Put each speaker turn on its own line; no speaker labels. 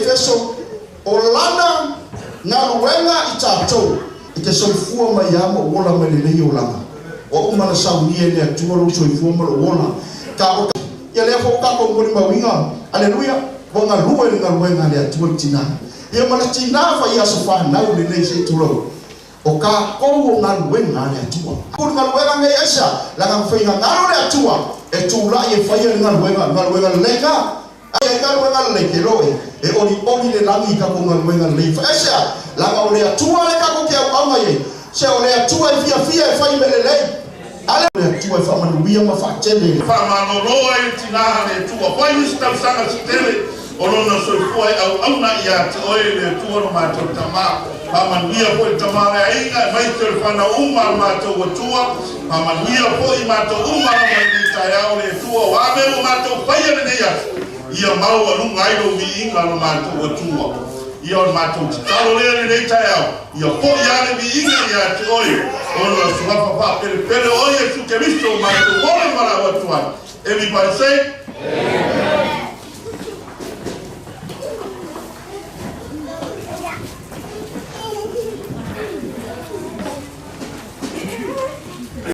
Efeso olana na luenga itato ite soifua mayama wola malele olanga o umana saunie ne atua lo soifua malo wola ka o ya le fo ka ko ngori mawinga haleluya bonga luwe nga luenga le atua tina ye mana tina fa ya sofa na o le se tulo o ka ko nga luenga le atua ko nga luenga me yesa la nga fenga ngalo le atua e tula ye fa ye nga luenga lenga ai ka luenga le keloe e oli le langi ka ko nga luenga le fa esa la nga ole atua le ka ko ke au ye se ole atua fia e fa imelele ale ole atua fa manuia ma fa tele
fa manoroa e tina le tua fa ni sta sanga stele olona soifua au na ia oe le tua no matou tama pamanuia po i tamara inga mai telefona uma matou tua pamanuia po i matou uma na mai tayao le tua wa me o matou paia ne ia mau alunga ai lo vi inga no matou tua ia o matou talo le ne tayao ia po ia le vi inga ia oe olona suwa papa pele oe su ke visto matou ole mara tua everybody say